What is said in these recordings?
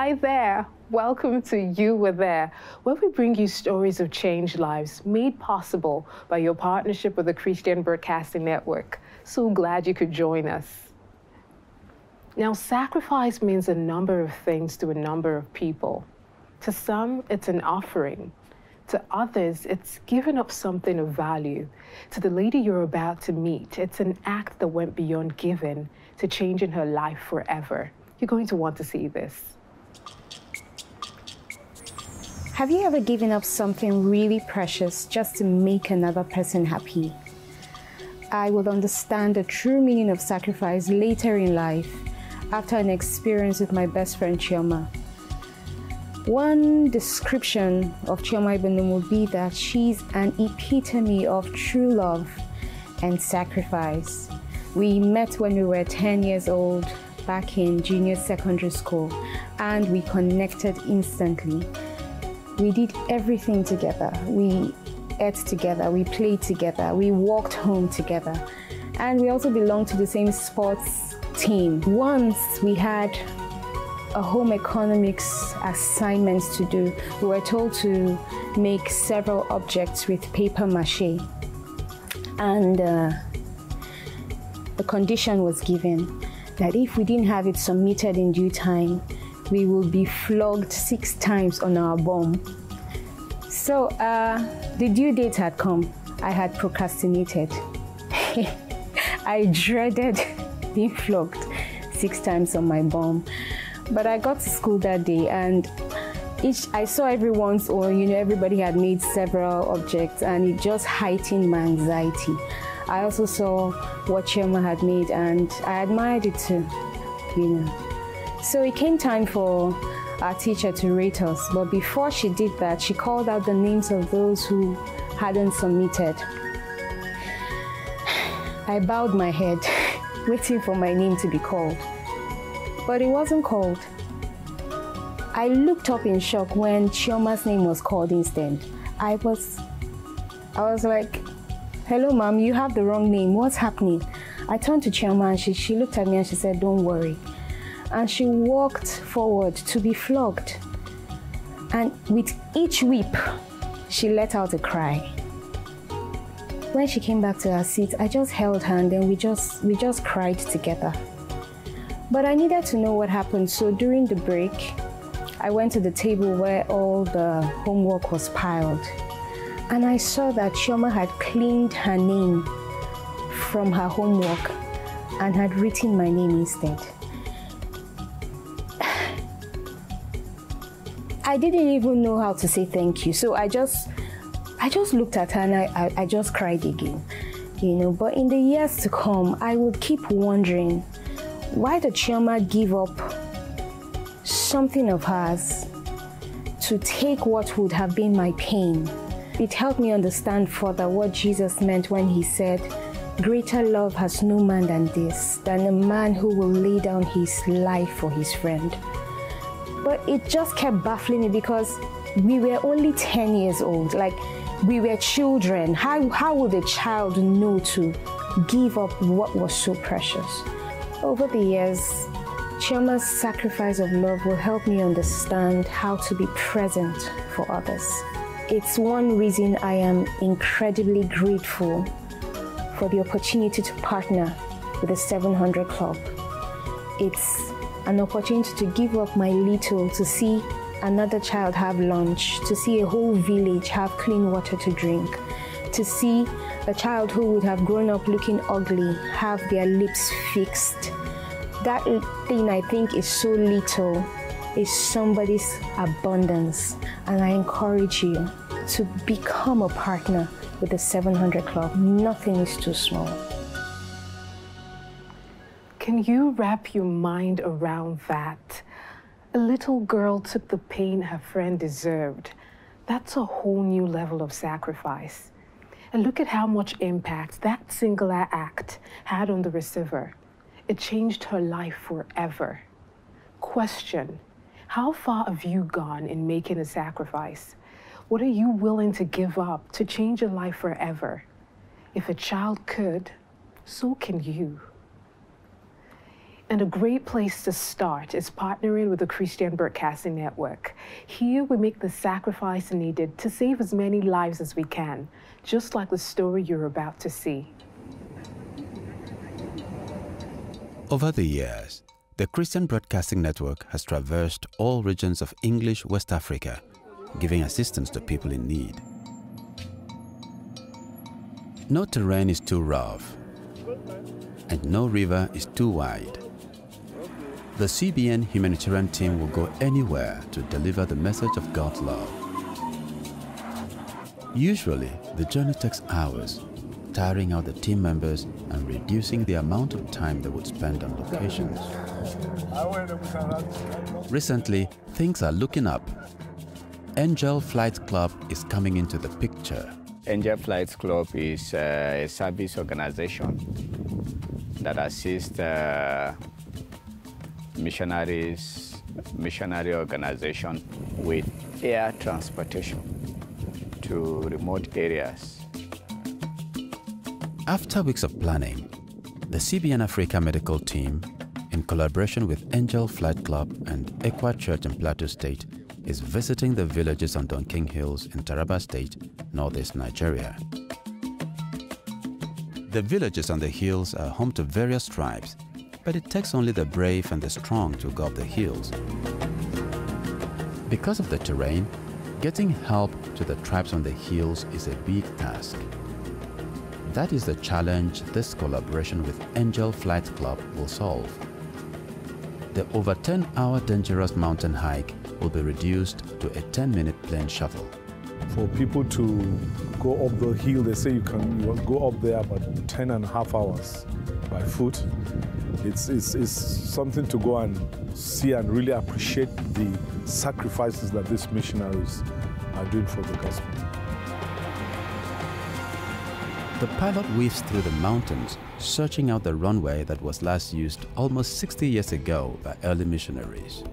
Hi there. Welcome to You Were There, where we bring you stories of changed lives made possible by your partnership with the Christian Broadcasting Network. So glad you could join us. Now, sacrifice means a number of things to a number of people. To some, it's an offering. To others, it's giving up something of value. To the lady you're about to meet, it's an act that went beyond giving to changing her life forever. You're going to want to see this. Have you ever given up something really precious just to make another person happy? I would understand the true meaning of sacrifice later in life after an experience with my best friend Chioma. One description of Chioma Ibenum would be that she's an epitome of true love and sacrifice. We met when we were 10 years old back in junior secondary school, and we connected instantly. We did everything together. We ate together, we played together, we walked home together, and we also belonged to the same sports team. Once we had a home economics assignment to do. We were told to make several objects with paper mache, and the condition was given that if we didn't have it submitted in due time, we will be flogged 6 times on our bum. So the due date had come. I had procrastinated. I dreaded being flogged 6 times on my bum. But I got to school that day, and I saw everyone's own, everybody had made several objects, and it just heightened my anxiety. I also saw what Chioma had made, and I admired it too, So it came time for our teacher to rate us, but before she did that, she called out the names of those who hadn't submitted. I bowed my head, waiting for my name to be called, but it wasn't called. I looked up in shock when Chioma's name was called instead. I was like, "Hello, ma'am, you have the wrong name. What's happening?" I turned to Chioma, and she looked at me and she said, "Don't worry." And she walked forward to be flogged. And with each whip, she let out a cry. When she came back to her seat, I just held her, and then we just cried together. But I needed to know what happened, so during the break, I went to the table where all the homework was piled, and I saw that Chioma had cleaned her name from her homework and had written my name instead. I didn't even know how to say thank you, so I just looked at her and I just cried again, But in the years to come, I would keep wondering, why did Chioma give up something of hers to take what would have been my pain? It helped me understand further what Jesus meant when he said, "Greater love has no man than a man who will lay down his life for his friend." But it just kept baffling me because we were only 10 years old, like we were children. How would a child know to give up what was so precious? Over the years, Chioma's sacrifice of love will help me understand how to be present for others. It's one reason I am incredibly grateful for the opportunity to partner with the 700 Club. It's an opportunity to give up my little to see another child have lunch, to see a whole village have clean water to drink, to see a child who would have grown up looking ugly have their lips fixed. That thing I think is so little is somebody's abundance, and I encourage you to become a partner with the 700 Club. Nothing is too small. Can you wrap your mind around that? A little girl took the pain her friend deserved. That's a whole new level of sacrifice. And look at how much impact that singular act had on the receiver. It changed her life forever. Question: how far have you gone in making a sacrifice? What are you willing to give up to change your life forever? If a child could, so can you. And a great place to start is partnering with the Christian Broadcasting Network. Here we make the sacrifice needed to save as many lives as we can, just like the story you're about to see. Over the years, the Christian Broadcasting Network has traversed all regions of English West Africa, giving assistance to people in need. No terrain is too rough, and no river is too wide. The CBN humanitarian team will go anywhere to deliver the message of God's love. Usually, the journey takes hours, tiring out the team members and reducing the amount of time they would spend on locations. Recently, things are looking up. Angel Flight Club is coming into the picture. Angel Flight Club is a service organization that assists missionary organization with air transportation to remote areas. After weeks of planning, the CBN Africa medical team, in collaboration with Angel Flight Club and Equa Church in Plateau State, is visiting the villages on Monkin Hills in Taraba State, northeast Nigeria. The villages on the hills are home to various tribes, but it takes only the brave and the strong to go up the hills. Because of the terrain, getting help to the tribes on the hills is a big task. That is the challenge this collaboration with Angel Flight Club will solve. The over 10-hour dangerous mountain hike will be reduced to a 10-minute plane shuttle. For people to go up the hill, they say you go up there about 10.5 hours by foot. It's something to go and see and really appreciate the sacrifices that these missionaries are doing for the gospel. The pilot weaves through the mountains, searching out the runway that was last used almost 60 years ago by early missionaries.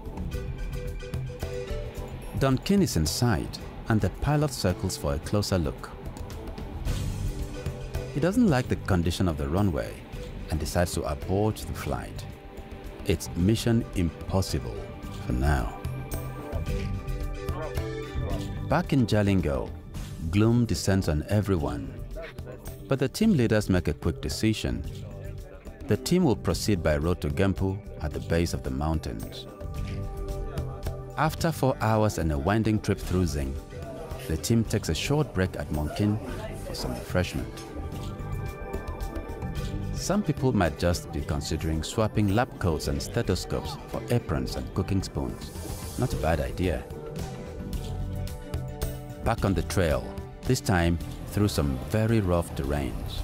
Monkin is in sight, and the pilot circles for a closer look. He doesn't like the condition of the runway and decides to abort the flight. It's mission impossible for now. Back in Jalingo, gloom descends on everyone. But the team leaders make a quick decision. The team will proceed by road to Gempu at the base of the mountains. After 4 hours and a winding trip through Zing, the team takes a short break at Monkin for some refreshment. Some people might just be considering swapping lab coats and stethoscopes for aprons and cooking spoons. Not a bad idea. Back on the trail, this time through some very rough terrains.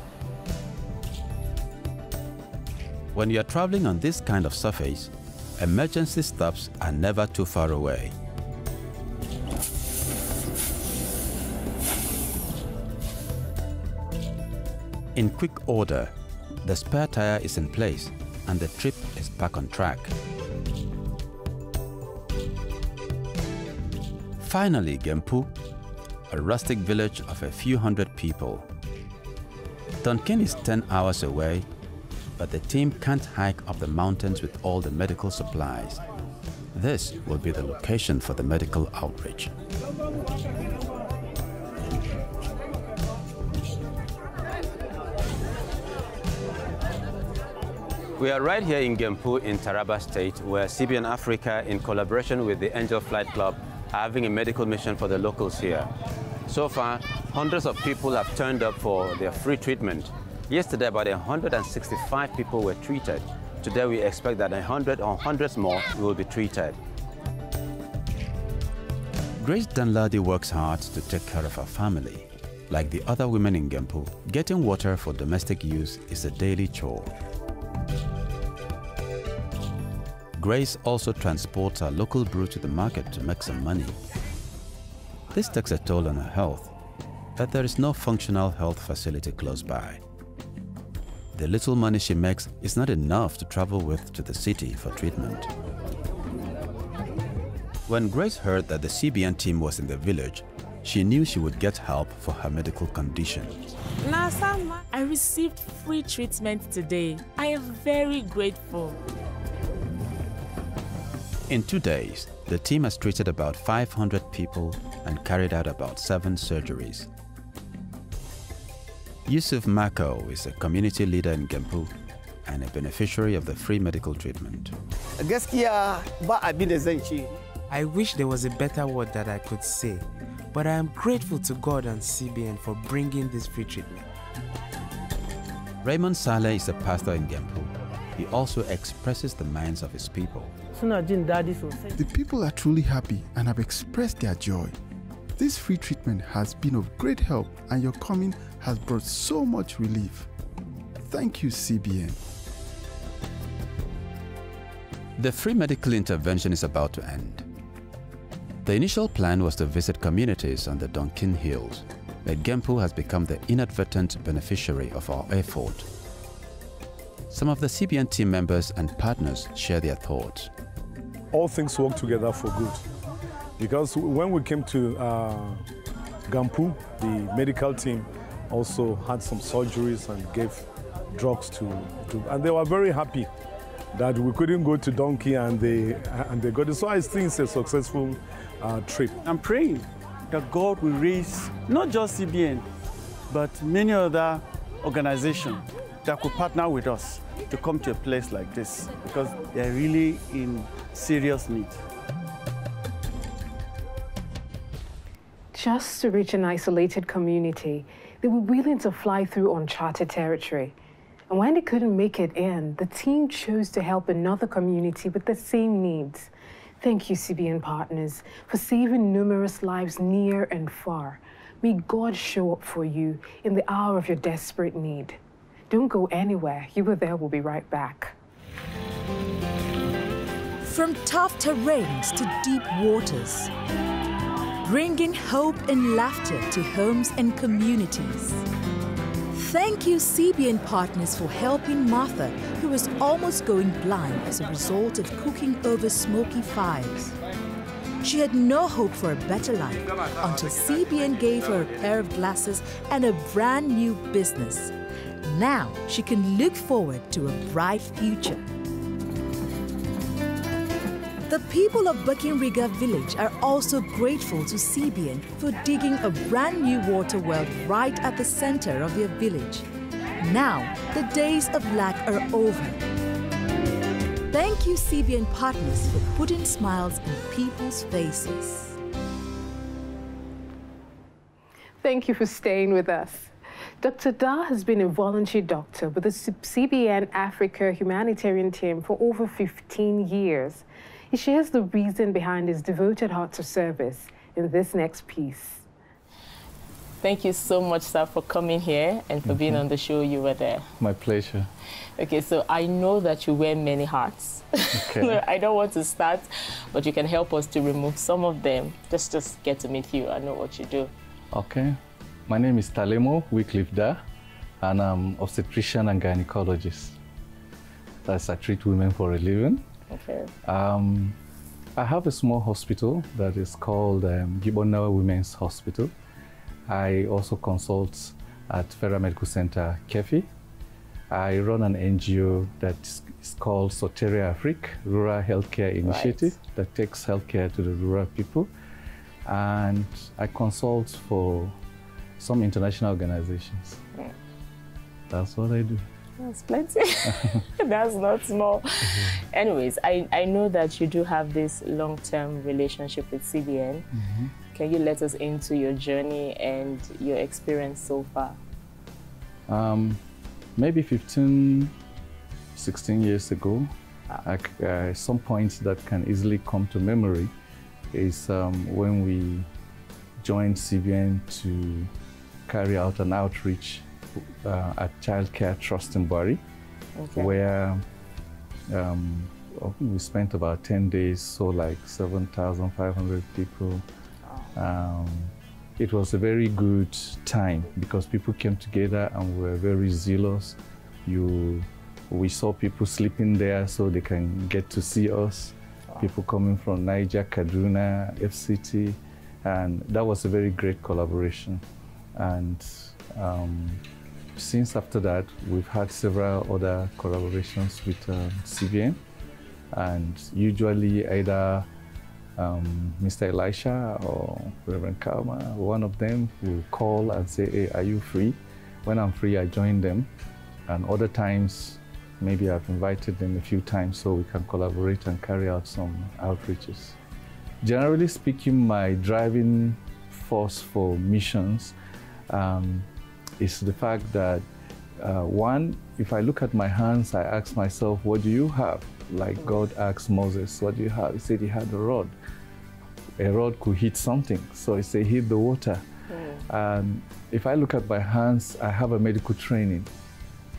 When you are traveling on this kind of surface, emergency stops are never too far away. In quick order, the spare tire is in place and the trip is back on track. Finally, Gempu, a rustic village of a few hundred people. Monkin is 10 hours away, but the team can't hike up the mountains with all the medical supplies. This will be the location for the medical outreach. We are right here in Gempu in Taraba State, where CBN Africa, in collaboration with the Angel Flight Club, are having a medical mission for the locals here. So far, hundreds of people have turned up for their free treatment. Yesterday, about 165 people were treated. Today, we expect that 100 or hundreds more will be treated. Grace Danladi works hard to take care of her family. Like the other women in Gempu, getting water for domestic use is a daily chore. Grace also transports her local brew to the market to make some money. This takes a toll on her health, but there is no functional health facility close by. The little money she makes is not enough to travel with to the city for treatment. When Grace heard that the CBN team was in the village, she knew she would get help for her medical condition. I received free treatment today. I am very grateful. In 2 days, the team has treated about 500 people and carried out about 7 surgeries. Yusuf Mako is a community leader in Gempu and a beneficiary of the free medical treatment. I wish there was a better word that I could say, but I am grateful to God and CBN for bringing this free treatment. Raymond Saleh is a pastor in Gempu. He also expresses the minds of his people. The people are truly happy and have expressed their joy. This free treatment has been of great help, and your coming has brought so much relief. Thank you, CBN. The free medical intervention is about to end. The initial plan was to visit communities on the Monkin Hills, but Gempu has become the inadvertent beneficiary of our effort. Some of the CBN team members and partners share their thoughts. All things work together for good. Because when we came to Gempu, the medical team also had some surgeries and gave drugs to and they were very happy that we couldn't go to Donkey and they got it. So I think it's a successful trip. I'm praying that God will raise not just CBN, but many other organizations that could partner with us to come to a place like this, because they're really in serious need. Just to reach an isolated community, they were willing to fly through uncharted territory. And when they couldn't make it in, the team chose to help another community with the same needs. Thank you, CBN partners, for saving numerous lives near and far. May God show up for you in the hour of your desperate need. Don't go anywhere. You Were There will be right back. From tough terrains to deep waters, bringing hope and laughter to homes and communities. Thank you, CBN partners, for helping Martha, who was almost going blind as a result of cooking over smoky fires. She had no hope for a better life until CBN gave her a pair of glasses and a brand new business. Now she can look forward to a bright future. The people of Buckinriga village are also grateful to CBN for digging a brand new water well right at the center of their village. Now, the days of lack are over. Thank you, CBN partners, for putting smiles on people's faces. Thank you for staying with us. Dr. Da has been a voluntary doctor with the CBN Africa humanitarian team for over 15 years. He shares the reason behind his devoted heart to service in this next piece. Thank you so much, sir, for coming here and for being on the show. You Were There. My pleasure. Okay, so I know that you wear many hats. Okay. I don't want to start, but you can help us to remove some of them. Just get to meet you and know what you do. Okay. My name is Talemo Wycliffe Da, and I'm obstetrician and gynecologist. That's I treat women for a living. Okay. I have a small hospital that is called Gibonawa Women's Hospital. I also consult at Federal Medical Center, Kefi. I run an NGO that is called Soteria Afrique, Rural Healthcare Initiative, that takes healthcare to the rural people. And I consult for some international organizations. Yeah. That's what I do. That's plenty. That's not small. Anyways, I know that you do have this long-term relationship with CBN. Can you let us into your journey and your experience so far? Maybe 15, 16 years ago, some points that can easily come to memory is when we joined CBN to carry out an outreach at Child Care Trust in Bari, where we spent about 10 days, so like 7,500 people. It was a very good time because people came together and were very zealous. We saw people sleeping there so they can get to see us. People coming from Niger, Kaduna, FCT, and that was a very great collaboration. And since after that, we've had several other collaborations with CBN. And usually either Mr. Elisha or Reverend Kalma, one of them will call and say, hey, are you free? When I'm free, I join them. And other times, maybe I've invited them a few times so we can collaborate and carry out some outreaches. Generally speaking, my driving force for missions is the fact that, one, if I look at my hands, I ask myself, what do you have? Like God asked Moses, what do you have? He said he had a rod. A rod could hit something, so he said, hit the water. If I look at my hands, I have a medical training,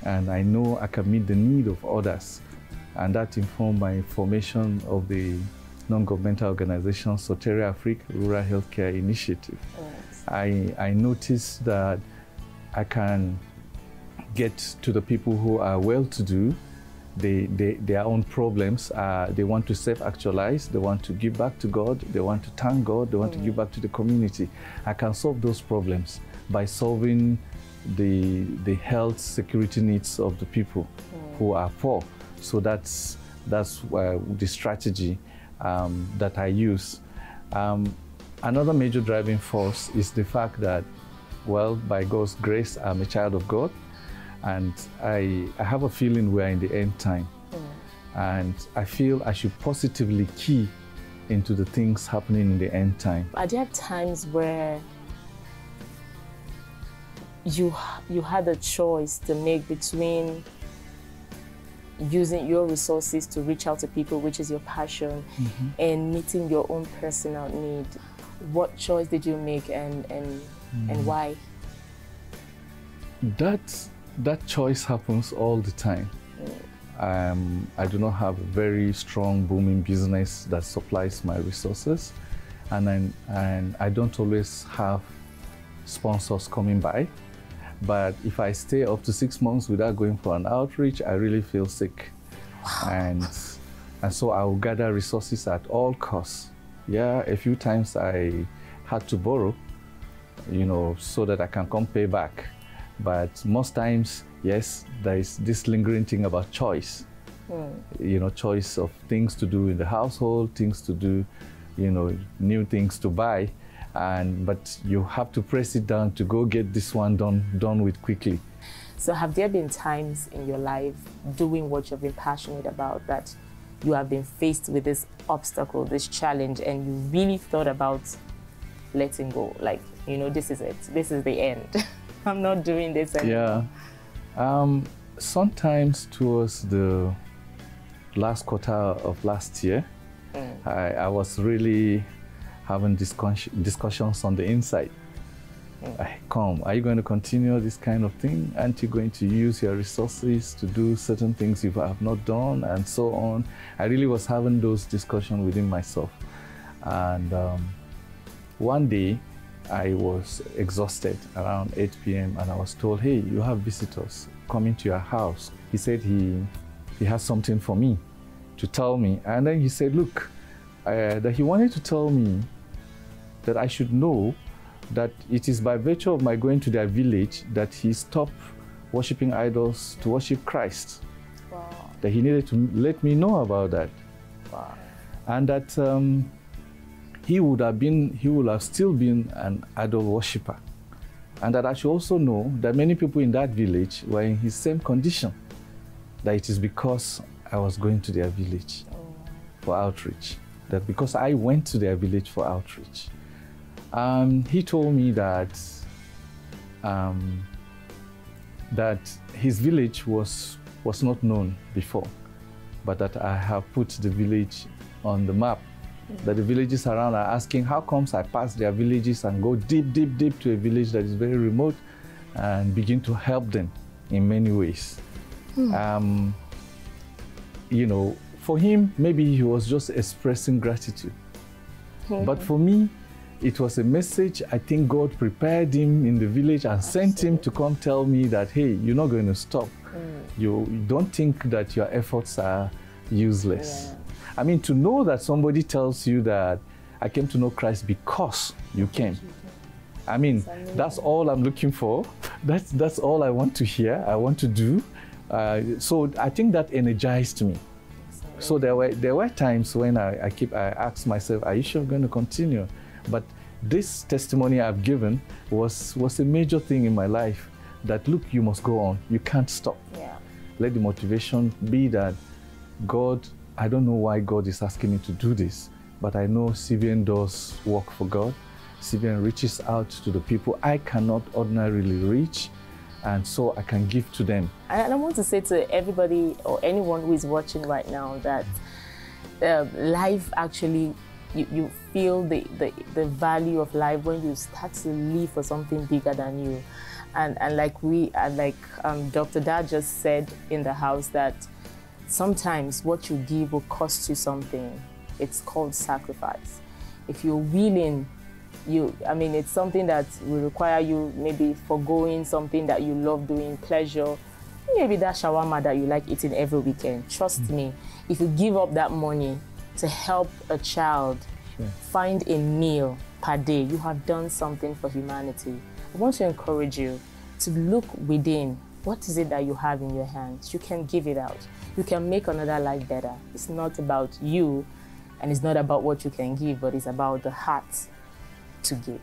and I know I can meet the need of others. And that informed my formation of the non-governmental organization, Soteria Afrique Rural Healthcare Initiative. I noticed that I can get to the people who are well-to-do, their own problems. They want to self-actualize, they want to give back to God, they want to thank God, they want to give back to the community. I can solve those problems by solving the health security needs of the people who are poor. So that's the strategy that I use. Another major driving force is the fact that, well, by God's grace, I'm a child of God. And I have a feeling we're in the end time. And I feel I should positively key into the things happening in the end time. Are there times where you had a choice to make between using your resources to reach out to people, which is your passion, and meeting your own personal need? What choice did you make, and why? That choice happens all the time. I do not have a very strong, booming business that supplies my resources, and I don't always have sponsors coming by. But if I stay up to 6 months without going for an outreach, I really feel sick. And so I will gather resources at all costs. Yeah, a few times I had to borrow, so that I can come pay back. But most times, yes, there is this lingering thing about choice. Choice of things to do in the household, things to do, new things to buy. But you have to press it down to go get this one done with quickly. So have there been times in your life doing what you've been passionate about that you have been faced with this obstacle, this challenge, and you really thought about letting go? Like, this is it. This is the end. I'm not doing this anymore. Yeah. Sometimes towards the last quarter of last year, I was really having discussions on the inside. Are you going to continue this kind of thing? Aren't you going to use your resources to do certain things you have not done, and so on? I really was having those discussions within myself. And one day, I was exhausted around 8 p.m. and I was told, hey, you have visitors coming to your house. He said he has something for me to tell me. And then he said, look, that he wanted to tell me that I should know that it is by virtue of my going to their village that he stopped worshiping idols to worship Christ. Wow. That he needed to let me know about that. Wow. And that he would have still been an idol worshiper. And that I should also know that many people in that village were in his same condition. That it is because I was going to their village for outreach. That because I went to their village for outreach. He told me that that his village was not known before, but that I have put the village on the map. That the villages around are asking, how comes I pass their villages and go deep, deep, deep to a village that is very remote and begin to help them in many ways. For him, maybe he was just expressing gratitude. But for me, it was a message. I think God prepared him in the village and sent him to come tell me that, hey, you're not going to stop. You don't think that your efforts are useless. Yeah. I mean, to know that somebody tells you that I came to know Christ because you came. I mean, that's all I'm looking for. That's all I want to hear, I want to do. So I think that energized me. So there were times when I asked myself, are you sure I'm going to continue? But this testimony I've given was a major thing in my life, that look, you must go on. You can't stop. Yeah. Let the motivation be that God, I don't know why God is asking me to do this, but I know CBN does work for God. CBN reaches out to the people I cannot ordinarily reach, and so I can give to them. And I want to say to everybody or anyone who is watching right now that life actually, you feel the value of life when you start to live for something bigger than you. And like Dr. Dad just said in the house, that sometimes what you give will cost you something. It's called sacrifice. If you're willing, it's something that will require you maybe foregoing something that you love doing, pleasure, maybe that shawarma that you like eating every weekend. Trust me, if you give up that money to help a child find a meal per day, you have done something for humanity. I want to encourage you to look within. What is it that you have in your hands? You can give it out. You can make another life better. It's not about you, and it's not about what you can give, but it's about the heart to give.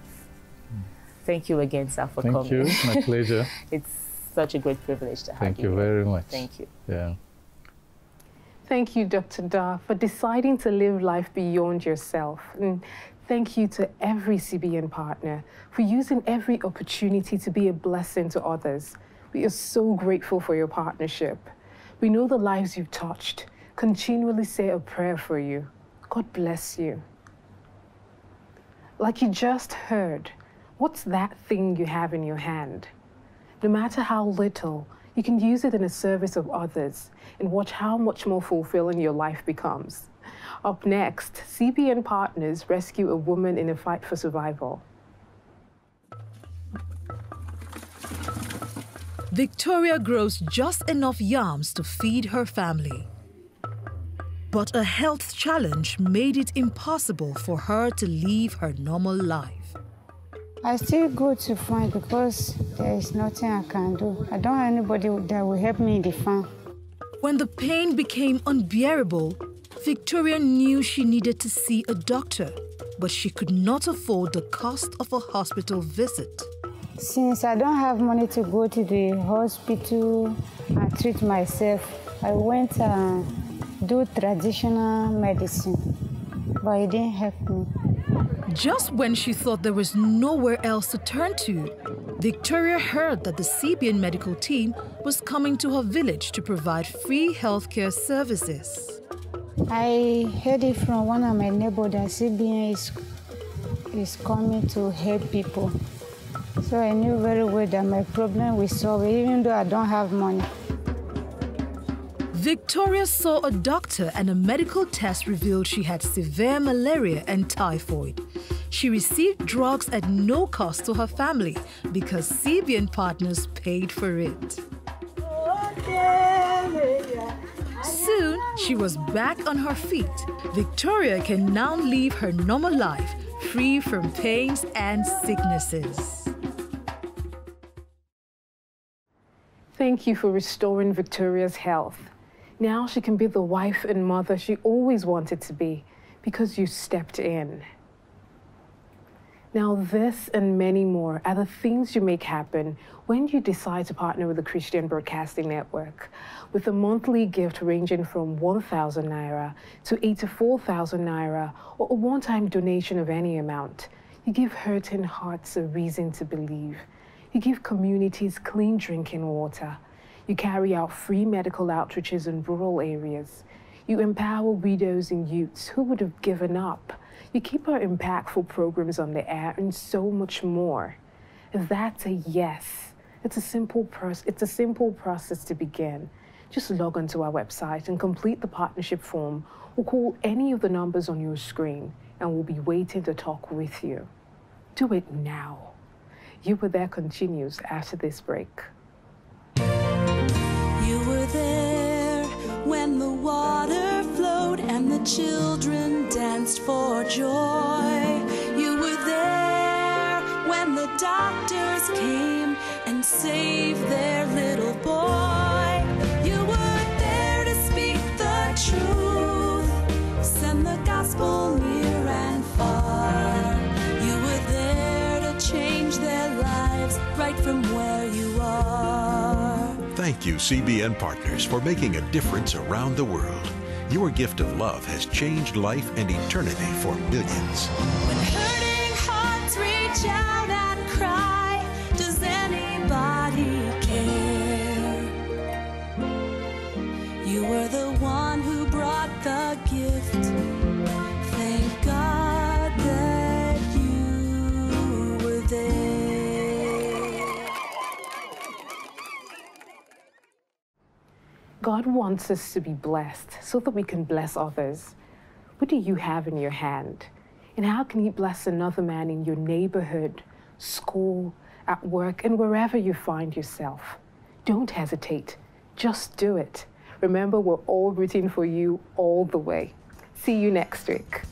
Thank you again, sir, for coming. Thank you. My pleasure. It's such a great privilege to have you. Thank you very much. Thank you. Yeah. Thank you, Dr. Da, for deciding to live life beyond yourself. And thank you to every CBN partner for using every opportunity to be a blessing to others. We are so grateful for your partnership. We know the lives you've touched. Continually say a prayer for you. God bless you. Like you just heard, what's that thing you have in your hand? No matter how little, you can use it in the service of others and watch how much more fulfilling your life becomes. Up next, CBN partners rescue a woman in a fight for survival. Victoria grows just enough yams to feed her family. But a health challenge made it impossible for her to live her normal life. I still go to farm because there is nothing I can do. I don't have anybody that will help me in the farm. When the pain became unbearable, Victoria knew she needed to see a doctor, but she could not afford the cost of a hospital visit. Since I don't have money to go to the hospital and treat myself, I went and do traditional medicine, but it didn't help me. Just when she thought there was nowhere else to turn to, Victoria heard that the CBN medical team was coming to her village to provide free healthcare services. I heard it from one of my neighbors that CBN is coming to help people. So I knew very well that my problem will solve, even though I don't have money. Victoria saw a doctor and a medical test revealed she had severe malaria and typhoid. She received drugs at no cost to her family because CBN partners paid for it. Soon, she was back on her feet. Victoria can now live her normal life, free from pains and sicknesses. Thank you for restoring Victoria's health. Now she can be the wife and mother she always wanted to be because you stepped in. Now this and many more are the things you make happen when you decide to partner with the Christian Broadcasting Network. With a monthly gift ranging from 1,000 Naira to 84,000 Naira or a one-time donation of any amount, you give hurting hearts a reason to believe. You give communities clean drinking water. You carry out free medical outreaches in rural areas. You empower widows and youths who would have given up. You keep our impactful programs on the air and so much more. If that's a yes, it's a simple process to begin. Just log onto our website and complete the partnership form or call any of the numbers on your screen and we'll be waiting to talk with you. Do it now. You Were There continues after this break. You were there when the water flowed and the children danced for joy. You were there when the doctors came and saved their little boy. You were there to speak the truth. from where you are. Thank you, CBN Partners, for making a difference around the world. Your gift of love has changed life and eternity for millions. When hurting hearts reach out and cry, does anybody care? You were the one who brought the gift. Thank God that you were there. God wants us to be blessed so that we can bless others. What do you have in your hand? And how can you bless another man in your neighborhood, school, at work, and wherever you find yourself? Don't hesitate. Just do it. Remember, we're all rooting for you all the way. See you next week.